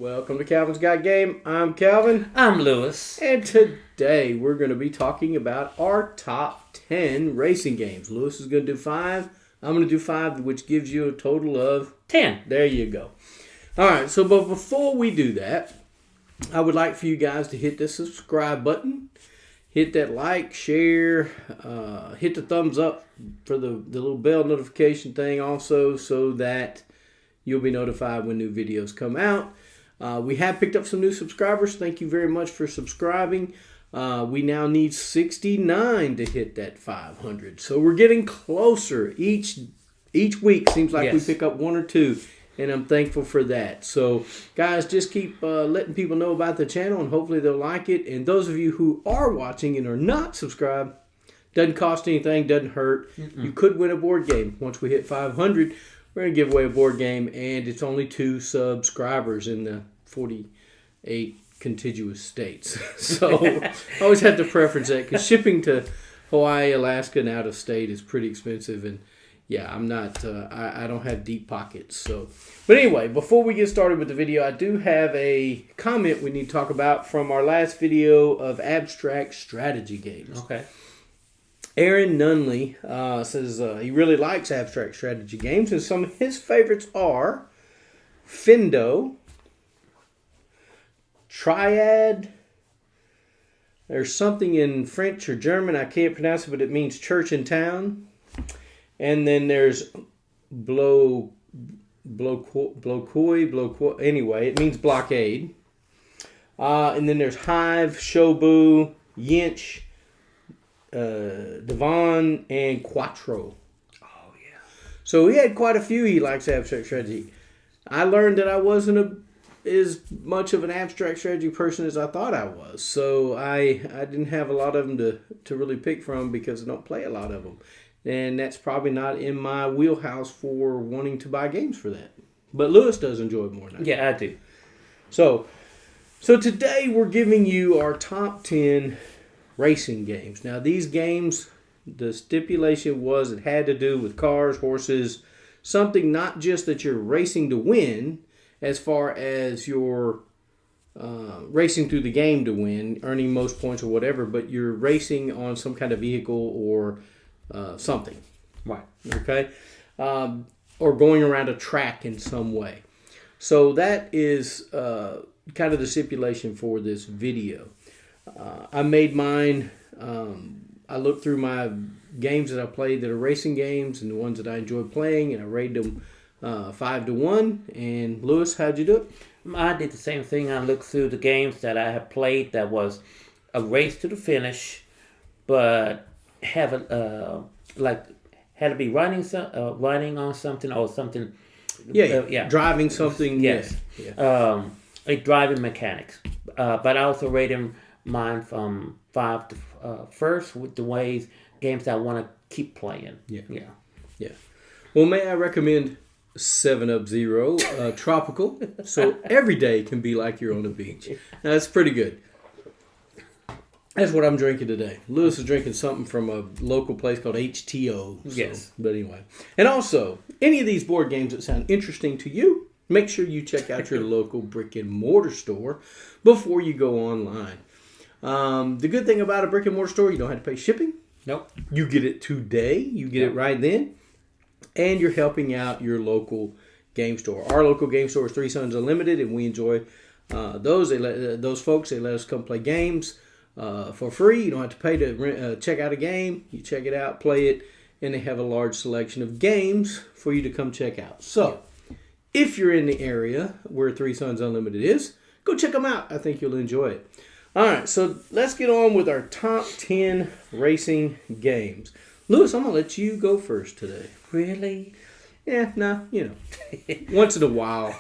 Welcome to Calvin's Got Game. I'm Calvin. I'm Lewis. And today we're going to be talking about our top 10 racing games. Lewis is going to do 5. I'm going to do 5, which gives you a total of 10. There you go. All right, but before we do that, I would like for you guys to hit the subscribe button. Hit that like, share, hit the thumbs up for the little bell notification thing also so that you'll be notified when new videos come out. We have picked up some new subscribers. Thank you very much for subscribing. We now need 69 to hit that 500. So we're getting closer. Each week seems like we pick up 1 or 2, and I'm thankful for that. So, guys, just keep letting people know about the channel, and hopefully they'll like it. And those of you who are watching and are not subscribed, doesn't cost anything, doesn't hurt. You could win a board game. Once we hit 500, we're going to give away a board game, and it's only 2 subscribers in the 48 contiguous states. So I always have to preference that because shipping to Hawaii, Alaska, and out of state is pretty expensive. And yeah, I'm not, I don't have deep pockets. So, but anyway, before we get started with the video, I do have a comment we need to talk about from our last video of abstract strategy games. Okay. Aaron Nunley says he really likes abstract strategy games, and some of his favorites are Findo, Triad. There's something in French or German, I can't pronounce it, but it means church in town. And then there's Blokoi, anyway, it means blockade. And then there's Hive, Shobu, Yinch, Devon, and Quattro. Oh, yeah. So he had quite a few he likes abstract strategy. I learned that I wasn't as much of an abstract strategy person as I thought I was. So I didn't have a lot of them to really pick from because I don't play a lot of them. And that's probably not in my wheelhouse for wanting to buy games for that. But Lewis does enjoy it more than I do. Yeah, I do. So today we're giving you our top 10 racing games. Now these games, the stipulation was it had to do with cars, horses, something not just that you're racing to win as far as you're racing through the game to win, earning most points or whatever, but you're racing on some kind of vehicle or something. Right. Okay? Or going around a track in some way. So that is kind of the stipulation for this video. I made mine. I looked through my games that I played that are racing games and the ones that I enjoy playing, and I rated them 5-1. And Lewis, how'd you do it? I did the same thing. I looked through the games that I have played that was a race to the finish, but had to be running on something or something. Yeah. Driving something. Yes. Yeah. Like driving mechanics. But I also rated mine from 5 to first with the games that I want to keep playing. Yeah. Well, may I recommend 7-Up Zero Tropical, so every day can be like you're on the beach. Now, that's pretty good. That's what I'm drinking today. Lewis is drinking something from a local place called HTO. Yes. But anyway. And also, any of these board games that sound interesting to you, make sure you check out your local brick and mortar store before you go online. The good thing about a brick and mortar store, you don't have to pay shipping. Nope. You get it today. You get it right then. And you're helping out your local game store. Our local game store is Three Sons Unlimited, and we enjoy those. Those folks, they let us come play games for free. You don't have to pay to check out a game. You check it out, play it, and they have a large selection of games for you to come check out. So, if you're in the area where Three Sons Unlimited is, go check them out. I think you'll enjoy it. All right, so let's get on with our top 10 racing games. Lewis, I'm going to let you go first today. Really? Yeah, no, once in a while,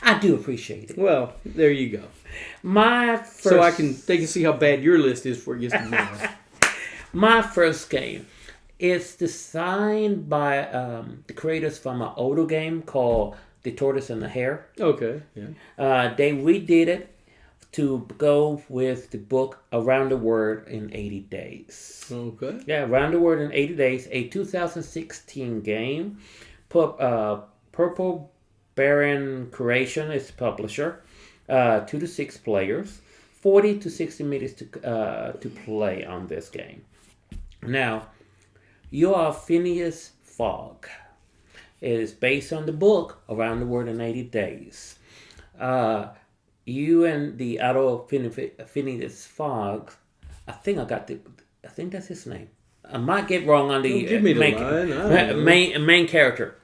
I do appreciate it. Well, there you go. My first... So they can see how bad your list is before it gets to mine. My first game is designed by the creators from an older game called The Tortoise and the Hare. Okay, yeah. They redid it to go with the book Around the World in 80 Days. Okay. Yeah, Around the World in 80 Days, a 2016 game. Purple Baron Creation is publisher. 2 to 6 players, 40 to 60 minutes to play on this game. Now, you are Phineas Fogg. It is based on the book Around the World in 80 Days. You and the other Phineas Fogg, I think that's his name. I might get wrong on the give me the line. main character.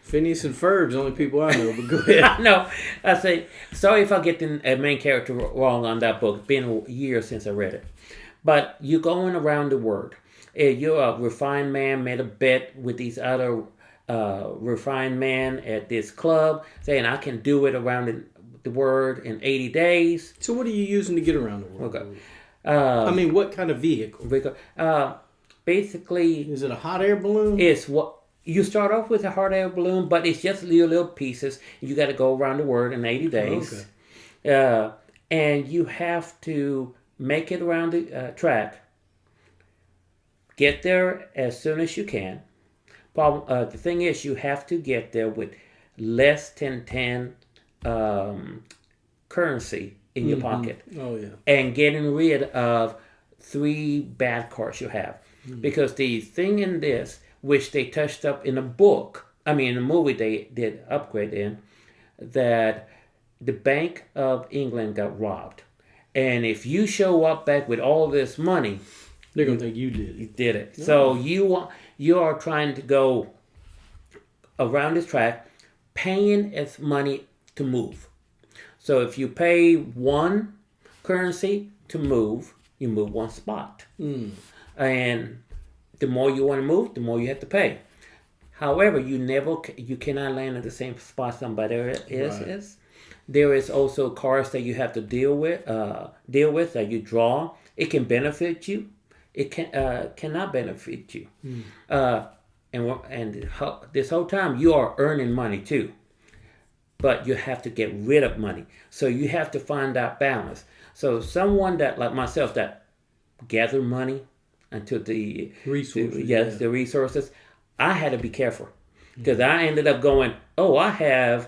Phineas and Ferb's the only people I know, but go ahead. I know. I say, sorry if I get the main character wrong on that book. It's been a year since I read it. But you're going around the world. You're a refined man, made a bet with these other refined men at this club, saying, I can do it around the world in 80 days. So what are you using to get around the world? Okay. I mean, what kind of vehicle? Basically... Is it a hot air balloon? It's what... You start off with a hot air balloon, but it's just little pieces. You got to go around the world in 80 days. Okay. And you have to make it around the track. Get there as soon as you can. The thing is, you have to get there with less than 10 currency in your pocket. Oh, yeah. And getting rid of 3 bad cards you have. Because the thing in this, which they touched up in a book, in the movie they did upgrade in, that the Bank of England got robbed. And if you show up back with all this money, they're going to think you did it. You did it. No. So you are trying to go around this track, paying as money to move. So if you pay 1 currency to move, you move 1 spot. And the more you want to move, the more you have to pay. However, you cannot land at the same spot somebody else is. There is also cards that you have to deal with that you draw. It can benefit you. It cannot benefit you. And this whole time you are earning money too, but you have to get rid of money. So you have to find that balance. So someone that like myself that gather money until the resources, the resources, I had to be careful because I ended up going, because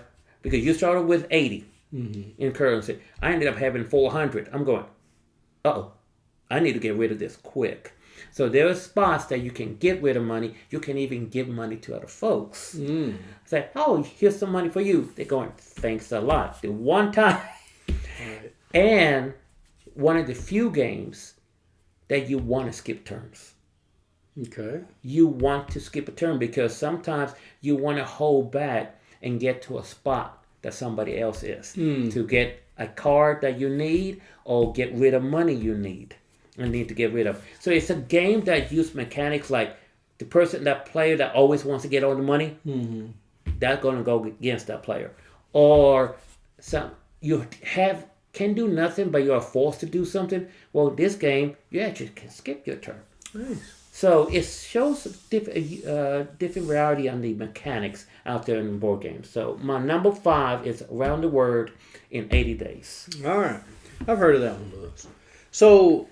you started with 80 in currency. I ended up having 400. I'm going, I need to get rid of this quick. So there are spots that you can get rid of money. You can even give money to other folks. Say, here's some money for you. They're going, thanks a lot. The one time. Right. And one of the few games that you want to skip turns. Okay. You want to skip a turn because sometimes you want to hold back and get to a spot that somebody else is to get a card that you need or get rid of money you need and need to get rid of. So it's a game that uses mechanics like that player that always wants to get all the money, that's going to go against that player. Or you can do nothing, but you are forced to do something. Well, this game, you actually can skip your turn. Nice. So it shows different variety on the mechanics out there in the board games. So my number 5 is Around the World in 80 Days. All right. I've heard of that one, Lewis. So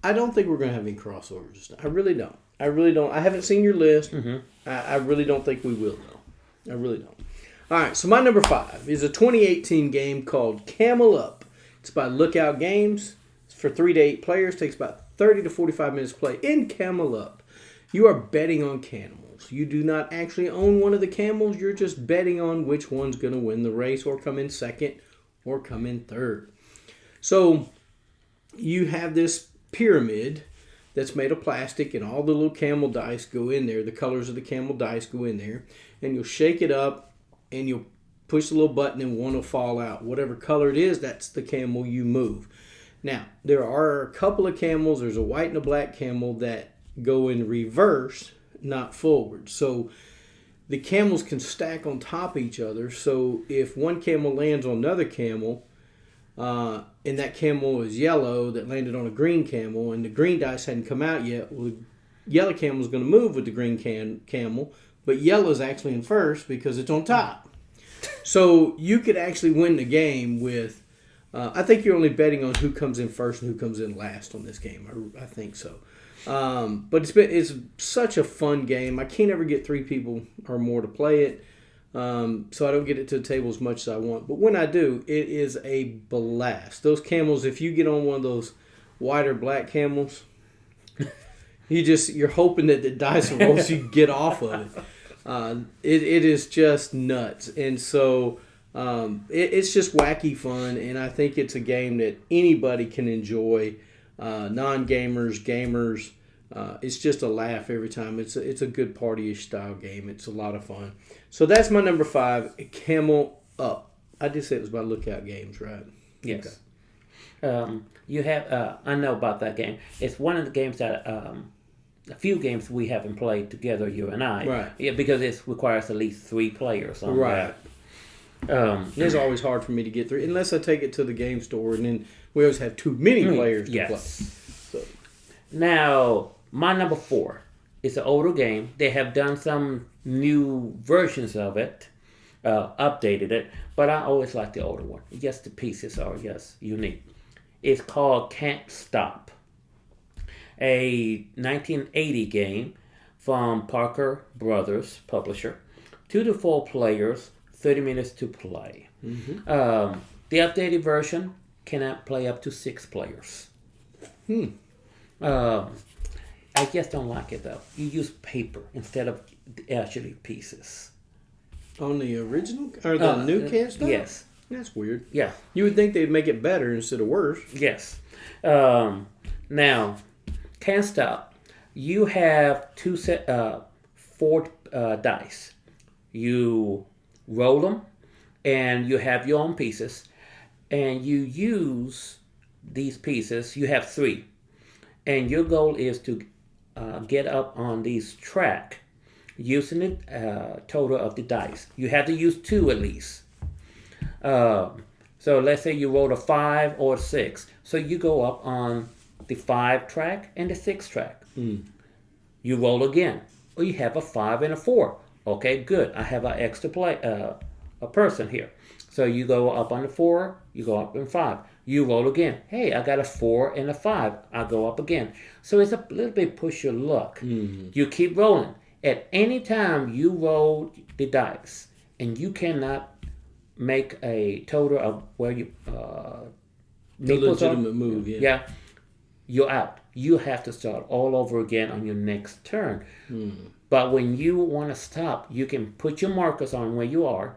I don't think we're going to have any crossovers. I really don't. I haven't seen your list. I really don't think we will, though. I really don't. All right, so my number 5 is a 2018 game called Camel Up. It's by Lookout Games. It's for 3 to 8 players. Takes about 30 to 45 minutes to play. In Camel Up, you are betting on camels. You do not actually own one of the camels. You're just betting on which one's going to win the race or come in second or come in third. So you have this pyramid that's made of plastic and all the little camel dice go in there. The colors of the camel dice go in there. And you'll shake it up and you'll push the little button and one will fall out. Whatever color it is, that's the camel you move. Now, there are a couple of camels. There's a white and a black camel that go in reverse, not forward. So the camels can stack on top of each other. So if one camel lands on another camel, and that camel is yellow that landed on a green camel, and the green dice hadn't come out yet, well, the yellow camel is going to move with the green camel, but yellow is actually in first because it's on top. So you could actually win the game with, I think you're only betting on who comes in first and who comes in last on this game. I think so. But it's such a fun game. I can't ever get 3 people or more to play it. so I don't get it to the table as much as I want. But when I do, it is a blast. Those camels, if you get on one of those white or black camels, you're hoping that the dice will roll so you can get off of it. It is just nuts. And so it's just wacky fun, and I think it's a game that anybody can enjoy, non-gamers, gamers. It's just a laugh every time. It's a good party-ish style game. It's a lot of fun. So that's my number 5, Camel Up. I just said it was about Lookout Games, right? Yes. Okay. You have. I know about that game. It's one of the games that a few games we haven't played together, you and I. Right. Yeah, because it requires at least 3 players on right. that. It's always hard for me to get through unless I take it to the game store, and then we always have too many players to play. So. Now, my number 4 is an older game. They have done some new versions of it, updated it, but I always like the older one. Just the pieces are just unique. It's called Can't Stop, a 1980 game from Parker Brothers, publisher. 2 to 4 players, 30 minutes to play. Mm-hmm. The updated version cannot play up to 6 players. I just don't like it though. You use paper instead of actually pieces. On the original or the new Can't Stop? Yes. That's weird. Yeah. You would think they'd make it better instead of worse. Yes. Now, Can't Stop. You have 4 dice. You roll them, and you have your own pieces, and you use these pieces. You have 3, and your goal is to get up on these track using the total of the dice. You have to use 2 at least. So let's say you rolled a 5 or a 6. So you go up on the 5 track and the 6 track. You roll again. Or you have a 5 and a 4. Okay, good. I have an extra a person here. So you go up on the 4, you go up on 5. You roll again. Hey, I got a 4 and a 5. I go up again. So it's a little bit push your luck. You keep rolling. At any time you roll the dice and you cannot make a total of where you the legitimate move, yeah, you're out. You have to start all over again on your next turn. But when you want to stop, you can put your markers on where you are,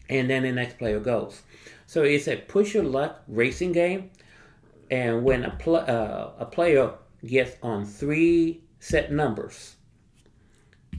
and then the next player goes. So it's a push your luck racing game, and when a player gets on 3 set numbers,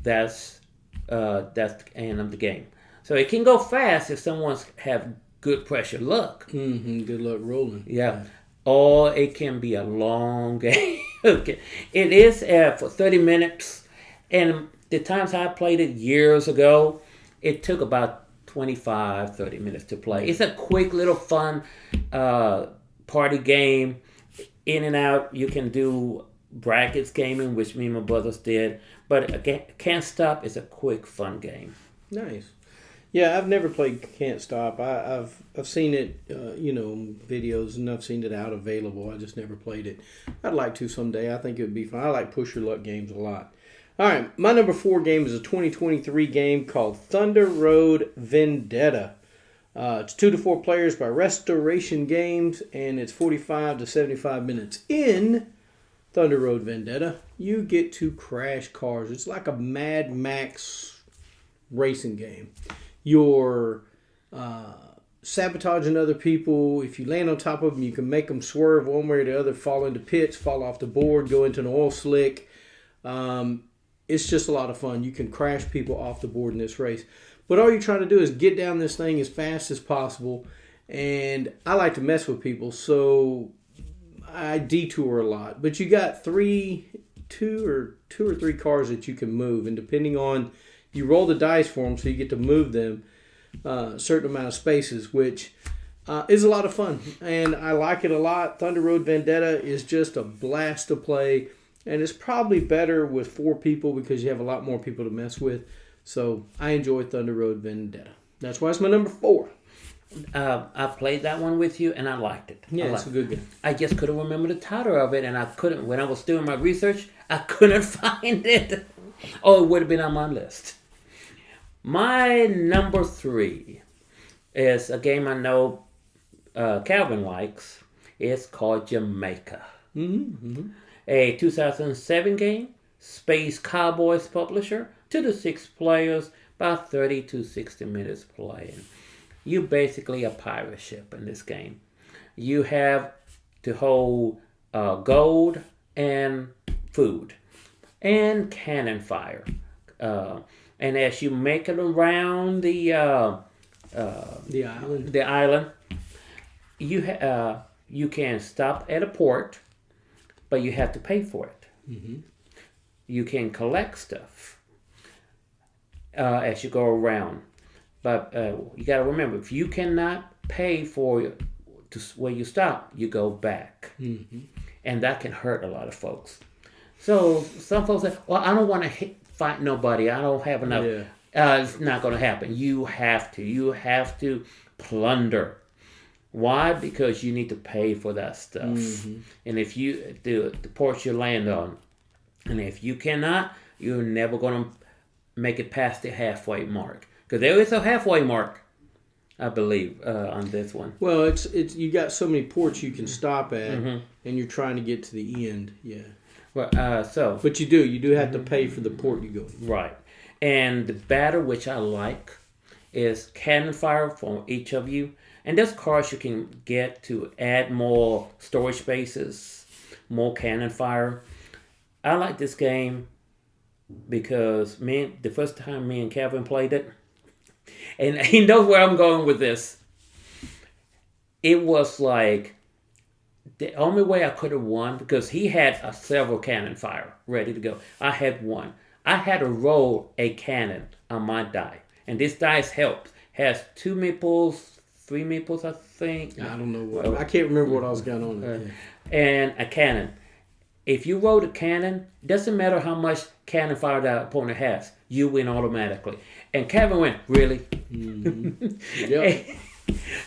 that's the end of the game. So it can go fast if someone's have good pressure luck. Good luck rolling. Yeah. Or it can be a long game. Okay. It is for 30 minutes. And the times I played it years ago, it took about 25, 30 minutes to play. It's a quick little fun party game. In and out, you can do brackets gaming, which me and my brothers did. But again, Can't Stop is a quick, fun game. Nice. Yeah, I've never played Can't Stop. I've seen it, videos, and I've seen it out available. I just never played it. I'd like to someday. I think it would be fun. I like push your luck games a lot. All right, my number 4 game is a 2023 game called Thunder Road Vendetta. It's 2 to 4 players by Restoration Games, and it's 45 to 75 minutes. In Thunder Road Vendetta, you get to crash cars. It's like a Mad Max racing game. You're sabotaging other people. If you land on top of them, you can make them swerve one way or the other, fall into pits, fall off the board, go into an oil slick. It's just a lot of fun. You can crash people off the board in this race. But all you're trying to do is get down this thing as fast as possible. And I like to mess with people, so I detour a lot. But you got two or three cars that you can move. And depending on, you roll the dice for them, so you get to move them a certain amount of spaces, which is a lot of fun. And I like it a lot. Thunder Road Vendetta is just a blast to play. And it's probably better with 4 people because you have a lot more people to mess with. So I enjoy Thunder Road Vendetta. That's why it's my number 4. I played that one with you, and I liked it. Yeah, it's a good game. I just couldn't remember the title of it, and I couldn't. When I was doing my research, I couldn't find it. Oh, it would have been on my list. My number 3 is a game I know Calvin likes. It's called Jamaica. Mm-hmm. A 2007 game, Space Cowboys publisher, 2 to 6 players, about 30 to 60 minutes playing. You basically a pirate ship in this game. You have to hold gold and food and cannon fire. And as you make it around the island, you can stop at a port, but you have to pay for it. Mm-hmm. You can collect stuff as you go around, but you got to remember, if you cannot pay for where you stop, you go back, and that can hurt a lot of folks. So some folks say, "Well, I don't want to fight nobody. I don't have enough." Yeah. It's not going to happen. You have to. You have to plunder. Why? Because you need to pay for that stuff. And if you the ports you land on, and if you cannot, you're never going to make it past the halfway mark. Because there is a halfway mark, I believe, on this one. Well, it's you got so many ports you can stop at, and you're trying to get to the end. Yeah. Well, but you do have to pay for the port you go in. Right. And the battle, which I like, is cannon fire from each of you. And there's cards you can get to add more storage spaces, more cannon fire. I like this game because the first time me and Kevin played it, and he knows where I'm going with this. It was like the only way I could have won, because he had several cannon fire ready to go. I had one. I had to roll a cannon on my die, and this dice has 2 meeples. 3 meeples, I think. I don't know what. I can't remember what I was going on. And a cannon. If you roll a cannon, doesn't matter how much cannon fire that opponent has, you win automatically. And Kevin went, really? Yep.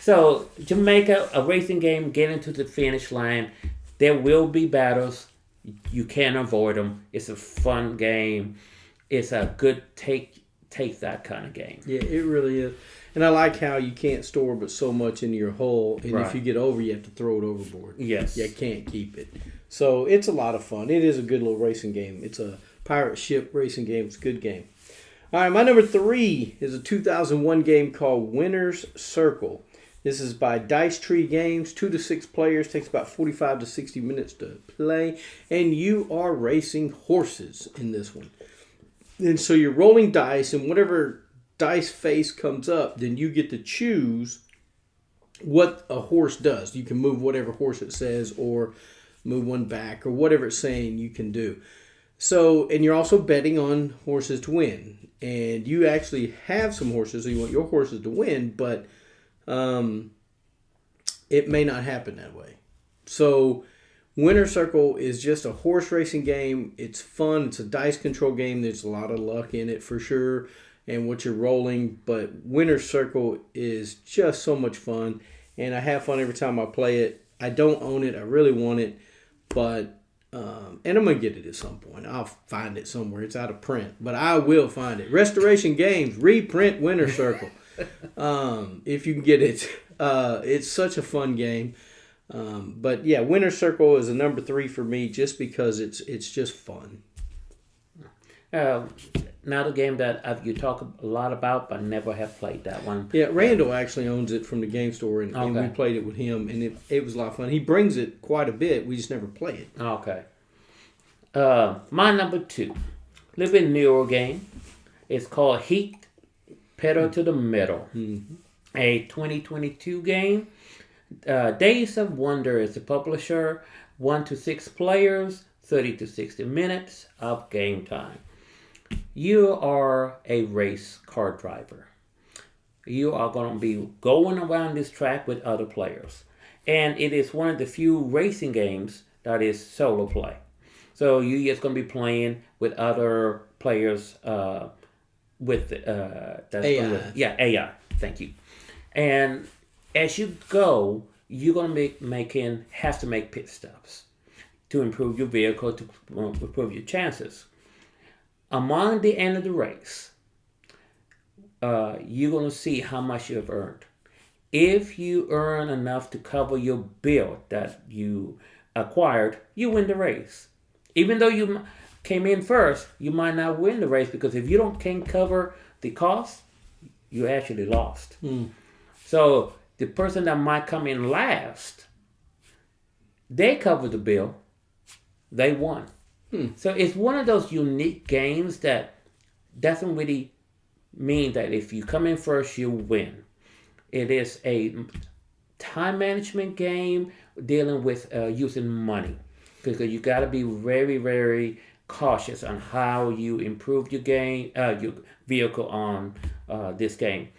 So Jamaica, a racing game, getting to the finish line. There will be battles. You can't avoid them. It's a fun game. It's a good take that kind of game. Yeah, it really is. And I like how you can't store but so much into your hull, and if you get over, you have to throw it overboard. Yes. You can't keep it. So it's a lot of fun. It is a good little racing game. It's a pirate ship racing game. It's a good game. All right, my number 3 is a 2001 game called Winner's Circle. This is by Dice Tree Games, 2 to 6 players, takes about 45 to 60 minutes to play, and you are racing horses in this one. And so you're rolling dice, and whatever dice face comes up, then you get to choose what a horse does. You can move whatever horse it says, or move one back, or whatever it's saying you can do. So, and you're also betting on horses to win. And you actually have some horses, so you want your horses to win, but it may not happen that way. So Winner's Circle is just a horse racing game. It's fun. It's a dice control game. There's a lot of luck in it for sure, and what you're rolling. But Winner's Circle is just so much fun, and I have fun every time I play it. I don't own it. I really want it, but and I'm going to get it at some point. I'll find it somewhere. It's out of print, but I will find it. Restoration Games, reprint Winner's Circle. If you can get it. It's such a fun game. But yeah, Winner's Circle is a number 3 for me just because it's just fun. Another game that you talk a lot about, but never have played that one. Yeah, Randall actually owns it from the game store, and we played it with him, and it was a lot of fun. He brings it quite a bit. We just never play it. Okay. My number 2, little bit newer game. It's called Heat Pedal to the Metal. Mm-hmm. A 2022 game. Days of Wonder is the publisher. 1 to 6 players, 30 to 60 minutes of game time. You are a race car driver. You are going to be going around this track with other players. And it is one of the few racing games that is solo play. So you're just going to be playing with other players with AI. AI. Thank you. And as you go, you're going to have to make pit stops to improve your vehicle, to improve your chances. Among the end of the race, you're going to see how much you have earned. If you earn enough to cover your bill that you acquired, you win the race. Even though you came in first, you might not win the race because if you can't cover the cost, you actually lost. So the person that might come in last, they cover the bill, they won. So it's one of those unique games that doesn't really mean that if you come in first, you win. It is a time management game dealing with using money, because you got to be very, very cautious on how you improve your vehicle on this game.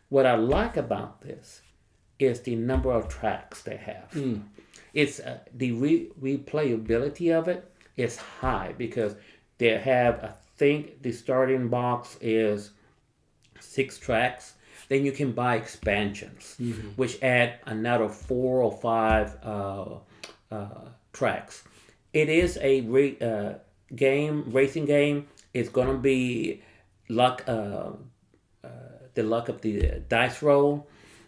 What I like about this is the number of tracks they have. It's the replayability of it is high because they have, I think the starting box is 6 tracks. Then you can buy expansions, which add another 4 or 5 tracks. It is a racing game. It's gonna be luck, the luck of the dice roll.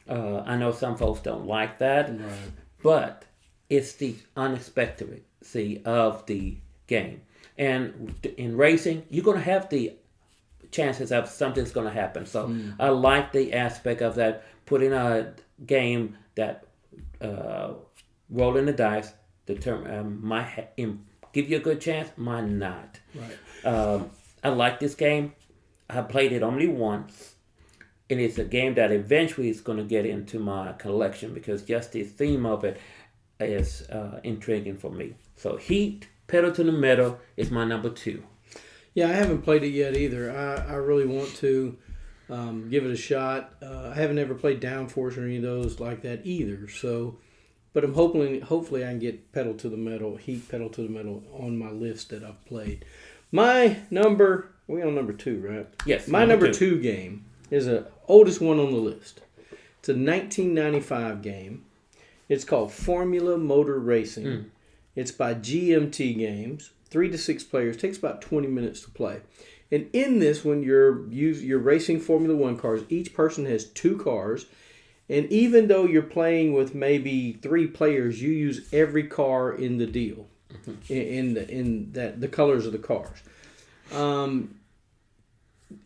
I know some folks don't like that, Right. but it's the unexpectedcy of the game. And in racing, you're gonna have the chances of something's going to happen. So I like the aspect of that, putting a game that rolling the dice might give you a good chance, might not. Right. I like this game. I played it only once, and it's a game that eventually is going to get into my collection because just the theme of it is intriguing for me. So Heat, Pedal to the Metal is my number 2. Yeah, I haven't played it yet either. I really want to give it a shot. I haven't ever played Downforce or any of those like that either. So, but I'm hopefully I can get Pedal to the Metal, Heat, Pedal to the Metal on my list that I've played. We're on number 2, right? Yes. My number 2 game is the oldest one on the list. It's a 1995 game. It's called Formula Motor Racing. It's by GMT Games. 3 to 6 players. Takes about 20 minutes to play. And in this, when you're racing Formula One cars, each person has 2 cars. And even though you're playing with maybe 3 players, you use every car in the deal, in the colors of the cars.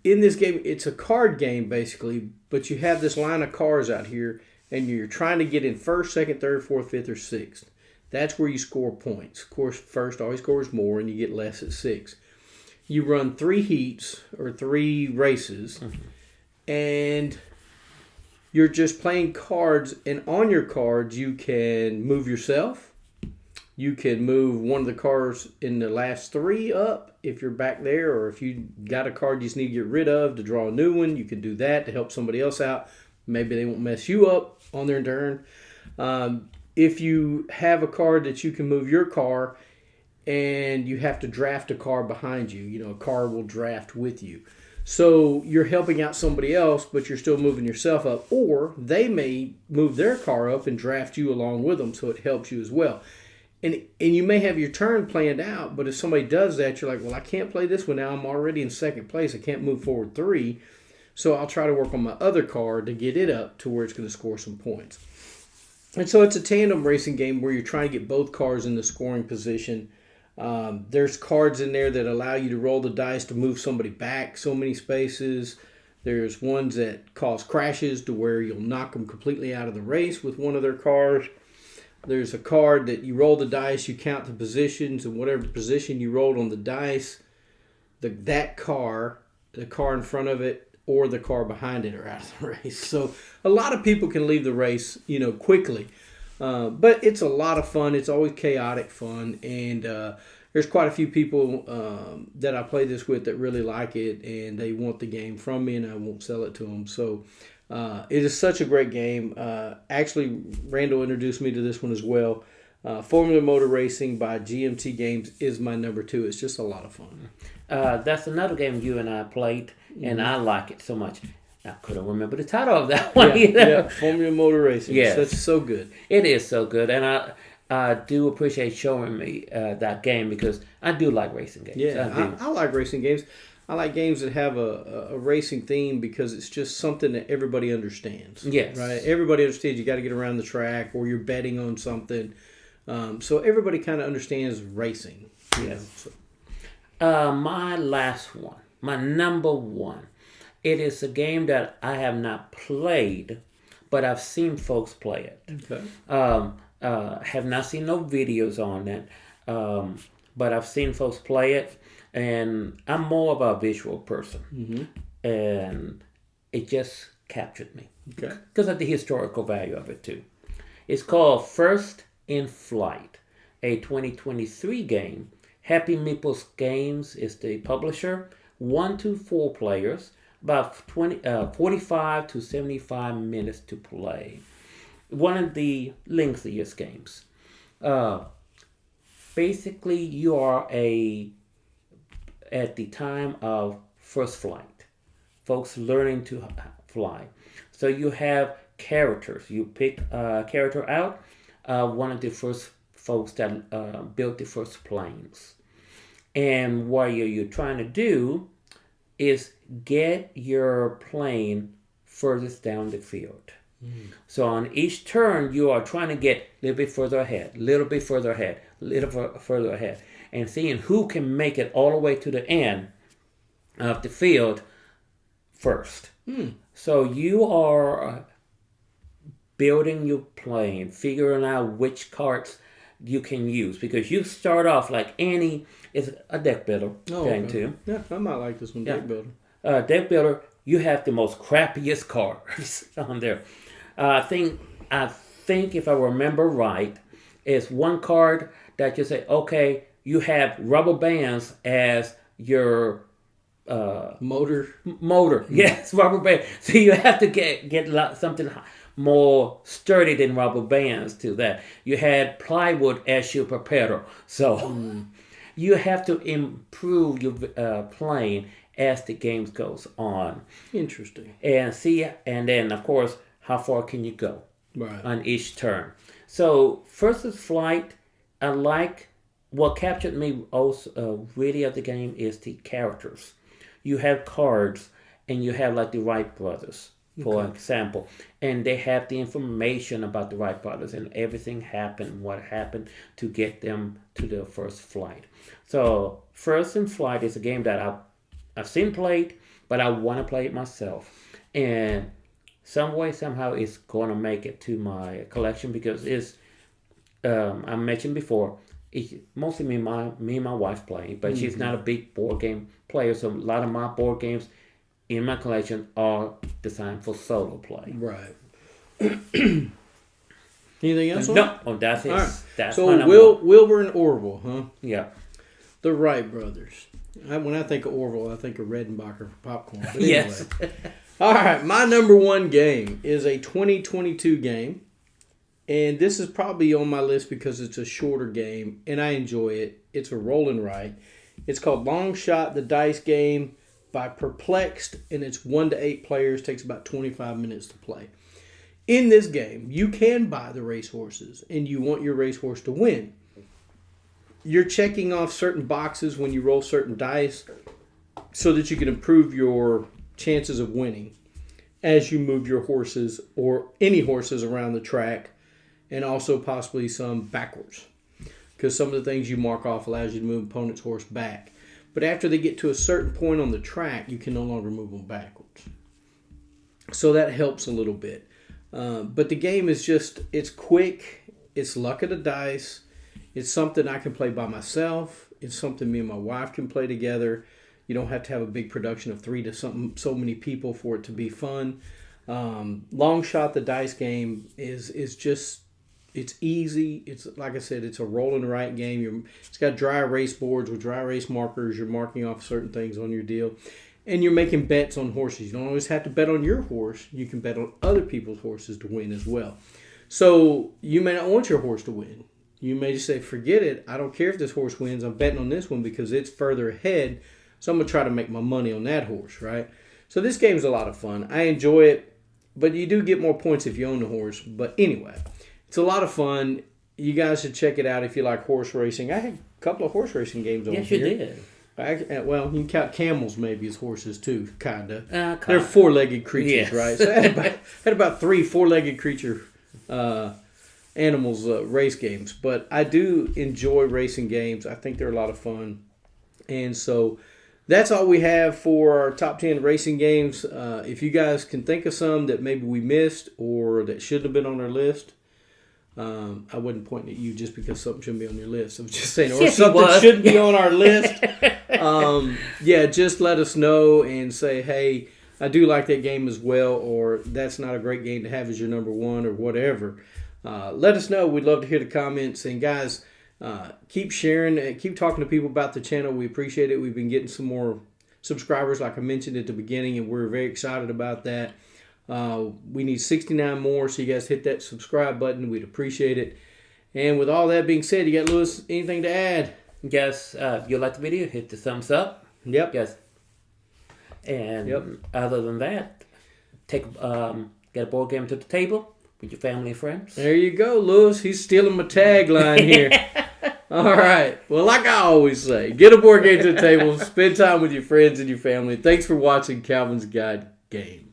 In this game, it's a card game basically, but you have this line of cars out here, and you're trying to get in first, second, third, fourth, fifth, or sixth. That's where you score points. Of course, first always scores more, and you get less at 6. You run 3 heats or 3 races, and you're just playing cards. And on your cards, you can move yourself. You can move one of the cars in the last 3 up if you're back there, or if you got a card you just need to get rid of to draw a new one, you can do that to help somebody else out. Maybe they won't mess you up on their turn. If you have a card that you can move your car and you have to draft a car behind you, a car will draft with you. So you're helping out somebody else, but you're still moving yourself up. Or they may move their car up and draft you along with them, so it helps you as well. And you may have your turn planned out, but if somebody does that, you're like, well, I can't play this one now. I'm already in second place. I can't move forward 3. So I'll try to work on my other card to get it up to where it's going to score some points. And so it's a tandem racing game where you're trying to get both cars in the scoring position. There's cards in there that allow you to roll the dice to move somebody back so many spaces. There's ones that cause crashes to where you'll knock them completely out of the race with one of their cars. There's a card that you roll the dice, you count the positions, and whatever position you rolled on the dice, the car in front of it, or the car behind it are out of the race. So a lot of people can leave the race, quickly. But it's a lot of fun. It's always chaotic fun. And there's quite a few people that I play this with that really like it, and they want the game from me, and I won't sell it to them. So it is such a great game. Actually, Randall introduced me to this one as well. Formula Motor Racing by GMT Games is my number 2. It's just a lot of fun. That's another game you and I played, and I like it so much. I couldn't remember the title of that one either. Yeah, Formula Motor Racing. Yes. That's so good. It is so good, and I do appreciate showing me that game because I do like racing games. Yeah, I like racing games. I like games that have a racing theme because it's just something that everybody understands. Yes. Right? Everybody understands you got to get around the track or you're betting on something. So everybody kind of understands racing. Yes. My last one, my number one. It is a game that I have not played, but I've seen folks play it. Okay. Have not seen no videos on it, but I've seen folks play it, and I'm more of a visual person, and it just captured me because of the historical value of it too. It's called First in Flight, a 2023 game. Happy Meeples Games is the publisher. 1 to 4 players, about 45 to 75 minutes to play. One of the lengthiest games. Basically, you are at the time of first flight, folks learning to fly. So you have characters. You pick a character out, one of the first folks that built the first planes. And what you're trying to do is get your plane furthest down the field. So on each turn, you are trying to get a little bit further ahead, little bit further ahead, little further ahead, and seeing who can make it all the way to the end of the field first. So you are building your plane, figuring out which cards you can use, because you start off like it's a deck builder game too. Yeah, I might like this one, deck builder. Deck builder, you have the most crappiest cards on there. I think if I remember right, it's one card that you say, okay, you have rubber bands as your motor. Yes, rubber band. So you have to get something more sturdy than rubber bands to that. You had plywood as your propeller. So you have to improve your plane as the game goes on. Interesting. And then of course, how far can you go on each turn? So first is flight. I like what captured me also really of the game is the characters. You have cards, and you have like the Wright brothers, for example, and they have the information about the Wright brothers and everything what happened to get them to their first flight. So First in Flight is a game that I've seen played, but I want to play it myself, and some way somehow it's going to make it to my collection because it's I mentioned before. It's mostly me and my wife playing, but she's not a big board game player, so a lot of my board games in my collection are designed for solo play. Right. Anything else? No, that's it. All right. That's so my Wilbur and Orville, huh? Yeah. The Wright brothers. When I think of Orville, I think of Redenbacher for popcorn. But anyway. Yes. All right, my number one game is a 2022 game. And this is probably on my list because it's a shorter game, and I enjoy it. It's a roll and write. It's called Long Shot, the Dice Game by Perplexed, and it's 1 to 8 players. Takes about 25 minutes to play. In this game, you can buy the racehorses, and you want your racehorse to win. You're checking off certain boxes when you roll certain dice so that you can improve your chances of winning as you move your horses or any horses around the track, and also possibly some backwards, because some of the things you mark off allows you to move opponent's horse back. But after they get to a certain point on the track, you can no longer move them backwards. So that helps a little bit. But the game is it's quick. It's luck of the dice. It's something I can play by myself. It's something me and my wife can play together. You don't have to have a big production of 3 to so many people for it to be fun. Long Shot, the Dice Game is just... It's easy. It's like I said, it's a roll and write game. It's got dry erase boards with dry erase markers. You're marking off certain things on your deal. And you're making bets on horses. You don't always have to bet on your horse. You can bet on other people's horses to win as well. So you may not want your horse to win. You may just say, forget it. I don't care if this horse wins. I'm betting on this one because it's further ahead. So I'm going to try to make my money on that horse, right? So this game is a lot of fun. I enjoy it. But you do get more points if you own the horse. But anyway... It's a lot of fun. You guys should check it out if you like horse racing. I had a couple of horse racing games on here. Yes, you did. Well, you can count camels maybe as horses too, kinda. Kind They're of. four-legged creatures, Yes. right? So I had about 3 four-legged creature animals race games. But I do enjoy racing games. I think they're a lot of fun. And so that's all we have for our top 10 racing games. If you guys can think of some that maybe we missed or that should have been on our list, I wasn't pointing at you just because something shouldn't be on your list. I was just saying, or Yes, something was. shouldn't be on our list. Yeah, just let us know and say, hey, I do like that game as well, or that's not a great game to have as your number one, or whatever. Let us know. We'd love to hear the comments. And guys, keep sharing, keep talking to people about the channel. We appreciate it. We've been getting some more subscribers, like I mentioned at the beginning, and we're very excited about that. We need 69 more, so you guys hit that subscribe button. We'd appreciate it. And with all that being said, you got, Lewis, anything to add? Yes, if you like the video, hit the thumbs up. Yep. Yes. And other than that, get a board game to the table with your family and friends. There you go, Lewis. He's stealing my tagline here. All right. Well, like I always say, get a board game to the table, spend time with your friends and your family. Thanks for watching Calvin's Guide Games.